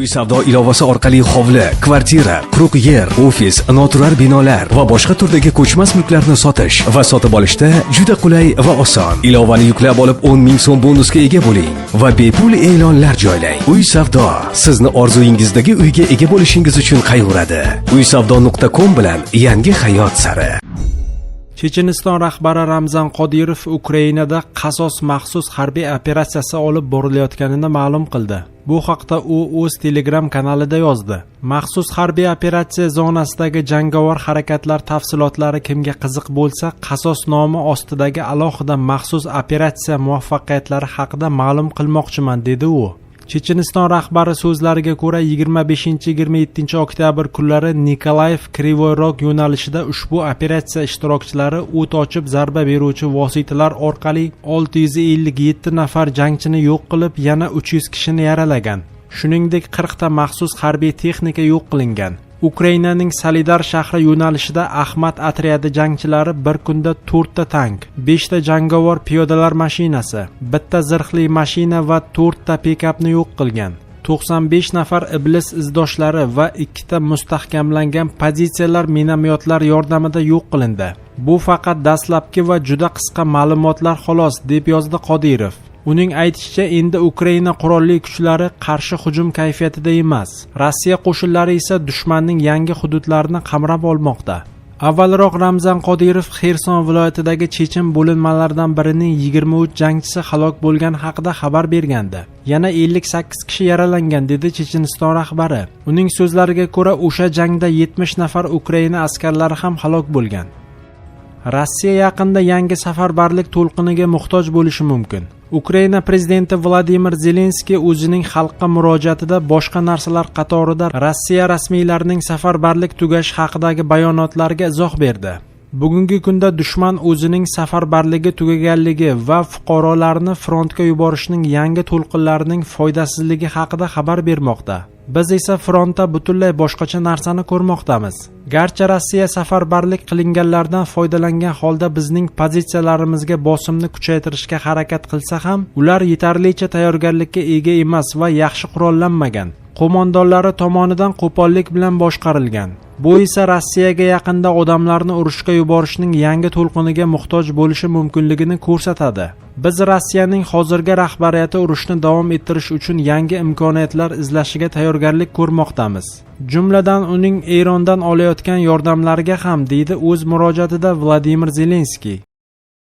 Uy savdo ilovasi orqali hovli, kvartira, quruq yer, ofis, noturar binolar va boshqa turdagi ko'chmas mulklarni sotish va sotib olishda juda qulay va oson. Ilovani yuklab olib 10 ming so'm bonusga ega bo'ling va bepul e'lonlar joylang. Uy savdo sizni orzuyingizdagi uyga ega bo'lishingiz uchun qayg'uradi. uysavdo.com bilan yangi hayot sari. Checheniston rahbari Ramzan Qodirov Ukrainada qasos maxsus harbiy operatsiyasi olib borilayotganini ma'lum qildi. Bu haqda u o'z Telegram kanalida yozdi. Maxsus harbiy operatsiya zonasidagi jangovar harakatlar tafsilotlari kimga qiziq bo'lsa, qasos nomi ostidagi alohida maxsus operatsiya muvaffaqiyatlari haqida ma'lum qilmoqchiman, dedi u. Checheniston rahbari so'zlariga ko'ra 25-27 oktyabr kunlari Nikolayev Krivoy Rog yo'nalishida ushbu operatsiya ishtirokchilari o't ochib zarba beruvchi vositalar orqali 657 nafar jangchini yo'q qilib, yana 300 kishini yaralagan. Shuningdek, 40 ta maxsus harbiy texnika yo'q qilingan. Ukrainaning Solidar shahri yo'nalishida Ahmad otryadi jangchilari bir kunda 4 ta tank, 5 ta jangovar piyodalar mashinasi, 1 ta zirhli mashina va 4 ta pikapni yo'q qilgan. 95 nafar iblis izdoshlari va 2 ta mustahkamlangan pozitsiyalar minomyotlar yordamida yo'q qilindi. Bu faqat dastlabki va juda qisqa ma'lumotlar xolos, deb yozdi Qodirov. Uning aytishicha, endi Ukraina qurolli kuchlari qarshi hujum kayfiyatida emas. Rossiya qo'shinlari esa dushmanning yangi hududlarini qamrab olmoqda. Avvalroq Ramzan Qodirov Xerson viloyatidagi chechen bo'linmalaridan birining 23 jangchisi halok bo'lgani haqida xabar bergandi. Yana 58 kishi yaralangan, dedi Checheniston rahbari. Uning so'zlariga ko'ra, o'sha jangda 70 nafar Ukraina askarlari ham halok bo'lgan. Rossiya yaqinda yangi safarbarlik to'lqiniga muhtoj bo'lishi mumkin. Ukraina prezidenti Vladimir Zelenskiy o'zining xalqqa murojaatida boshqa narsalar qatorida Rossiya rasmiylarining safarbarlik tugashi haqidagi bayonotlariga izoh berdi. Bugungi kunda dushman o'zining safarbarligi tugaganligi va fuqarolarni frontga yuborishning yangi to'lqinlarining foydasizligi haqida xabar bermoqda. Biz esa frontda butunlay boshqacha narsani ko'rmoqdamiz. Garchi Rossiya safarbarlik qilinganlardan foydalangan holda bizning pozitsiyalarimizga bosimni kuchaytirishga harakat qilsa ham, ular yetarlicha tayyorgarlikka ega emas va yaxshi qurollanmagan. Qo'mondonlari tomonidan qo'pollik bilan boshqarilgan. Bu esa Rossiyaga yaqinda odamlarni urushga yuborishning yangi to'lqiniga muhtoj bo'lishi mumkinligini ko'rsatadi. Biz Rossiyaning hozirgi rahbariyati urushni davom ettirish uchun yangi imkoniyatlar izlashiga tayyorgarlik ko'rmoqdamiz. Jumladan uning Erondan olayotgan yordamlariga ham, deydi o'z murojaatida Vladimir Zelenskiy.